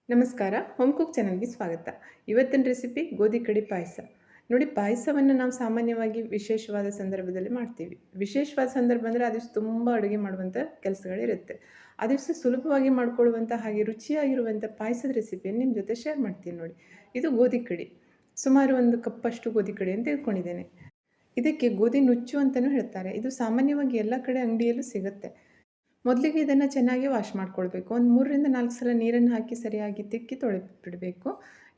ನಮಸ್ಕಾರ. Home cook ಚಾನಲ್‌ಗೆ ಸ್ವಾಗತ. ಇವತ್ತಿನ ರೆಸಿಪಿ ಗೋಧಿ ಕಡಿ ಪಾಯಸ. ನೋಡಿ, ಪಾಯಸವನ್ನು ನಾವು ಸಾಮಾನ್ಯವಾಗಿ ವಿಶೇಷವಾದ ಸಂದರ್ಭದಲ್ಲಿ ಮಾಡ್ತೀವಿ. ವಿಶೇಷವಾದ ಸಂದರ್ಭ ಅಂದರೆ ಆ ದಿವಸ ತುಂಬ ಅಡುಗೆ ಮಾಡುವಂಥ ಕೆಲಸಗಳಿರುತ್ತೆ. ಆ ದಿವಸ ಸುಲಭವಾಗಿ ಮಾಡ್ಕೊಳ್ಳುವಂಥ ಹಾಗೆ ರುಚಿಯಾಗಿರುವಂಥ ಪಾಯಸದ ರೆಸಿಪಿಯನ್ನು ನಿಮ್ಮ ಜೊತೆ ಶೇರ್ ಮಾಡ್ತೀನಿ ನೋಡಿ. ಇದು ಗೋಧಿ ಕಡಿ. ಸುಮಾರು 1 ಕಪ್ಪಷ್ಟು ಗೋಧಿ ಕಡಿಯನ್ನು ತೆಗೆದುಕೊಂಡಿದ್ದೇನೆ. ಇದಕ್ಕೆ ಗೋಧಿ ನುಚ್ಚು ಅಂತಲೂ ಹೇಳ್ತಾರೆ. ಇದು ಸಾಮಾನ್ಯವಾಗಿ ಎಲ್ಲ ಕಡೆ ಅಂಗಡಿಯಲ್ಲೂ ಸಿಗುತ್ತೆ. ಮೊದಲಿಗೆ ಇದನ್ನು ಚೆನ್ನಾಗಿ ವಾಶ್ ಮಾಡ್ಕೊಳ್ಬೇಕು. ಒಂದು 3ರಿಂದ 4 ಸಲ ನೀರನ್ನು ಹಾಕಿ ಸರಿಯಾಗಿ ತಿಕ್ಕಿ ತೊಳೆದ್ಬಿಡಬೇಕು.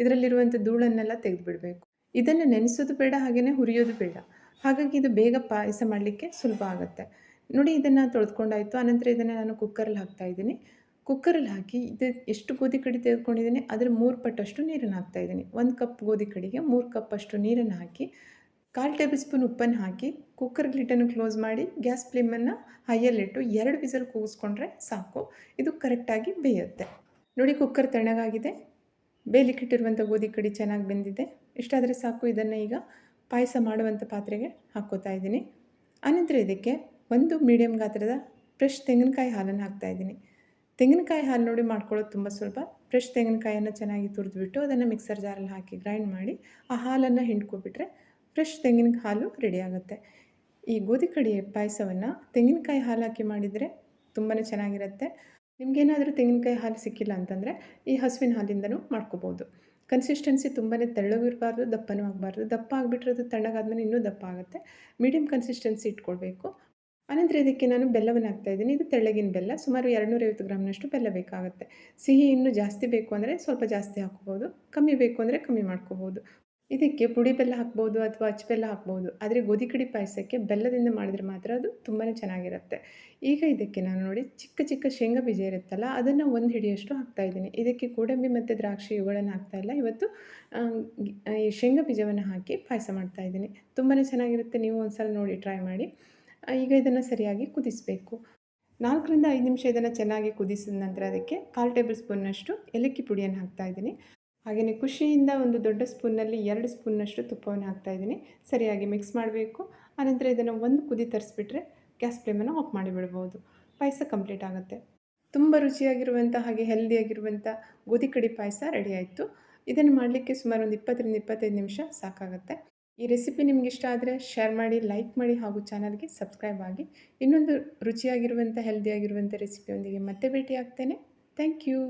ಇದರಲ್ಲಿರುವಂಥ ಧೂಳನ್ನೆಲ್ಲ ತೆಗೆದುಬಿಡಬೇಕು. ಇದನ್ನು ನೆನೆಸೋದು ಬೇಡ, ಹಾಗೆಯೇ ಹುರಿಯೋದು ಬೇಡ. ಹಾಗಾಗಿ ಇದು ಬೇಗ ಪಾಯಸ ಮಾಡಲಿಕ್ಕೆ ಸುಲಭ ಆಗುತ್ತೆ. ನೋಡಿ, ಇದನ್ನು ತೊಳೆದುಕೊಂಡಾಯಿತು. ಆನಂತರ ಇದನ್ನು ನಾನು ಕುಕ್ಕರಲ್ಲಿ ಹಾಕ್ತಾಯಿದ್ದೀನಿ. ಕುಕ್ಕರಲ್ಲಿ ಹಾಕಿ ಎಷ್ಟು ಗೋಧಿ ಕಡಿ ತೆಗೆದುಕೊಂಡಿದ್ದೀನಿ ಅದರ 3 ಪಟ್ಟಷ್ಟು ನೀರನ್ನು ಹಾಕ್ತಾಯಿದ್ದೀನಿ. 1 ಕಪ್ ಗೋಧಿ ಕಡಿಗೆ 3 ಕಪ್ಪಷ್ಟು ನೀರನ್ನು ಹಾಕಿ 1/4 ಟೇಬಲ್ ಸ್ಪೂನ್ ಉಪ್ಪನ್ನು ಹಾಕಿ ಕುಕ್ಕರ್ ಲಿಡ್ಡನ್ನು ಕ್ಲೋಸ್ ಮಾಡಿ ಗ್ಯಾಸ್ ಫ್ಲೇಮನ್ನು ಹೈಯಲ್ಲಿಟ್ಟು 2 ವಿಸಲ್ ಕೂಗಿಸ್ಕೊಂಡ್ರೆ ಸಾಕು. ಇದು ಕರೆಕ್ಟಾಗಿ ಬೇಯುತ್ತೆ. ನೋಡಿ, ಕುಕ್ಕರ್ ತಣ್ಣಗಾಗಿದೆ. ಬೇಯಲಿಕ್ಕಿಟ್ಟಿರುವಂಥ ಗೋಧಿ ಕಡಿ ಚೆನ್ನಾಗಿ ಬೆಂದಿದೆ. ಇಷ್ಟಾದರೆ ಸಾಕು. ಇದನ್ನು ಈಗ ಪಾಯಸ ಮಾಡುವಂಥ ಪಾತ್ರೆಗೆ ಹಾಕ್ಕೋತಾ ಇದ್ದೀನಿ. ಆನಂತರ ಇದಕ್ಕೆ 1 ಮೀಡಿಯಮ್ ಗಾತ್ರದ ಫ್ರೆಶ್ ತೆಂಗಿನಕಾಯಿ ಹಾಲನ್ನು ಹಾಕ್ತಾಯಿದ್ದೀನಿ. ತೆಂಗಿನಕಾಯಿ ಹಾಲು ನೋಡಿ ಮಾಡ್ಕೊಳ್ಳೋದು ತುಂಬ ಸುಲಭ. ಫ್ರೆಶ್ ತೆಂಗಿನಕಾಯನ್ನು ಚೆನ್ನಾಗಿ ತುರಿದ್ಬಿಟ್ಟು ಅದನ್ನು ಮಿಕ್ಸರ್ ಜಾರಲ್ಲಿ ಹಾಕಿ ಗ್ರೈಂಡ್ ಮಾಡಿ ಆ ಹಾಲನ್ನು ಹಿಂಡ್ಕೊಬಿಟ್ರೆ ಫ್ರೆಶ್ ತೆಂಗಿನ ಹಾಲು ರೆಡಿ ಆಗುತ್ತೆ. ಈ ಗೋಧಿ ಕಡಿ ಪಾಯಸವನ್ನು ತೆಂಗಿನಕಾಯಿ ಹಾಲು ಹಾಕಿ ಮಾಡಿದರೆ ತುಂಬಾ ಚೆನ್ನಾಗಿರುತ್ತೆ. ನಿಮಗೇನಾದರೂ ತೆಂಗಿನಕಾಯಿ ಹಾಲು ಸಿಕ್ಕಿಲ್ಲ ಅಂತಂದರೆ ಈ ಹಸುವಿನ ಹಾಲಿಂದನೂ ಮಾಡ್ಕೋಬೋದು. ಕನ್ಸಿಸ್ಟೆನ್ಸಿ ತುಂಬಾ ತೆಳ್ಳಗೂ ಇರಬಾರ್ದು, ದಪ್ಪನೂ ಆಗಬಾರ್ದು. ದಪ್ಪ ಆಗಿಬಿಟ್ರೆ ಅದು ತಣ್ಣಗಾದ್ಮೇಲೆ ಇನ್ನೂ ದಪ್ಪ ಆಗುತ್ತೆ. ಮೀಡಿಯಮ್ ಕನ್ಸಿಸ್ಟೆನ್ಸಿ ಇಟ್ಕೊಳ್ಬೇಕು. ಆನಂತರ ಇದಕ್ಕೆ ನಾನು ಬೆಲ್ಲವನ್ನು ಹಾಕ್ತಾಯಿದ್ದೀನಿ. ಇದು ತೆಳ್ಳಗಿನ ಬೆಲ್ಲ. ಸುಮಾರು 250 ಗ್ರಾಮ್ನಷ್ಟು ಬೆಲ್ಲ ಬೇಕಾಗುತ್ತೆ. ಸಿಹಿ ಇನ್ನೂ ಜಾಸ್ತಿ ಬೇಕು ಅಂದರೆ ಸ್ವಲ್ಪ ಜಾಸ್ತಿ ಹಾಕ್ಕೋಬೋದು, ಕಮ್ಮಿ ಬೇಕು ಅಂದರೆ ಕಮ್ಮಿ ಮಾಡ್ಕೋಬೋದು. ಇದಕ್ಕೆ ಪುಡಿ ಬೆಲ್ಲ ಹಾಕ್ಬೋದು ಅಥವಾ ಅಚ್ಚ ಬೆಲ್ಲ ಹಾಕ್ಬೋದು. ಆದರೆ ಗೋಧಿ ಕಡಿ ಪಾಯಸಕ್ಕೆ ಬೆಲ್ಲದಿಂದ ಮಾಡಿದರೆ ಮಾತ್ರ ಅದು ತುಂಬಾ ಚೆನ್ನಾಗಿರುತ್ತೆ. ಈಗ ಇದಕ್ಕೆ ನಾನು ನೋಡಿ ಚಿಕ್ಕ ಚಿಕ್ಕ ಶೇಂಗಾ ಬೀಜ ಇರುತ್ತಲ್ಲ, ಅದನ್ನು 1 ಹಿಡಿಯಷ್ಟು ಹಾಕ್ತಾಯಿದ್ದೀನಿ. ಇದಕ್ಕೆ ಗೋಡಂಬಿ ಮತ್ತು ದ್ರಾಕ್ಷಿ ಇವುಗಳನ್ನು ಹಾಕ್ತಾಯಿಲ್ಲ. ಇವತ್ತು ಈ ಶೇಂಗಾ ಬೀಜವನ್ನು ಹಾಕಿ ಪಾಯಸ ಮಾಡ್ತಾಯಿದ್ದೀನಿ. ತುಂಬಾ ಚೆನ್ನಾಗಿರುತ್ತೆ. ನೀವು ಒಂದು ಸಲ ನೋಡಿ ಟ್ರೈ ಮಾಡಿ. ಈಗ ಇದನ್ನು ಸರಿಯಾಗಿ ಕುದಿಸಬೇಕು. 4ರಿಂದ 5 ನಿಮಿಷ ಇದನ್ನು ಚೆನ್ನಾಗಿ ಕುದಿಸಿದ ನಂತರ ಅದಕ್ಕೆ 1/4 ಟೇಬಲ್ ಸ್ಪೂನ್ನಷ್ಟು ಏಲಕ್ಕಿ ಪುಡಿಯನ್ನು ಹಾಕ್ತಾಯಿದ್ದೀನಿ. ಹಾಗೆಯೇ ಖುಷಿಯಿಂದ ಒಂದು ದೊಡ್ಡ ಸ್ಪೂನ್ನಲ್ಲಿ 2 ಸ್ಪೂನ್ನಷ್ಟು ತುಪ್ಪವನ್ನು ಹಾಕ್ತಾಯಿದ್ದೀನಿ. ಸರಿಯಾಗಿ ಮಿಕ್ಸ್ ಮಾಡಬೇಕು. ಆನಂತರ ಇದನ್ನು ಒಂದು ಕುದಿ ತರಿಸ್ಬಿಟ್ರೆ ಗ್ಯಾಸ್ ಫ್ಲೇಮನ್ನು ಆಫ್ ಮಾಡಿಬಿಡ್ಬೋದು. ಪಾಯಸ ಕಂಪ್ಲೀಟ್ ಆಗುತ್ತೆ. ತುಂಬ ರುಚಿಯಾಗಿರುವಂಥ ಹಾಗೆ ಹೆಲ್ದಿಯಾಗಿರುವಂಥ ಗೋಧಿ ಕಡಿ ಪಾಯಸ ರೆಡಿ ಆಯಿತು. ಇದನ್ನು ಮಾಡಲಿಕ್ಕೆ ಸುಮಾರು ಒಂದು 20ರಿಂದ 25 ನಿಮಿಷ ಸಾಕಾಗುತ್ತೆ. ಈ ರೆಸಿಪಿ ನಿಮ್ಗೆ ಇಷ್ಟ ಆದರೆ ಶೇರ್ ಮಾಡಿ, ಲೈಕ್ ಮಾಡಿ ಹಾಗೂ ಚಾನಲ್ಗೆ ಸಬ್ಸ್ಕ್ರೈಬ್ ಆಗಿ. ಇನ್ನೊಂದು ರುಚಿಯಾಗಿರುವಂಥ ಹೆಲ್ದಿಯಾಗಿರುವಂಥ ರೆಸಿಪಿಯೊಂದಿಗೆ ಮತ್ತೆ ಭೇಟಿ ಆಗ್ತೇನೆ. Thank you.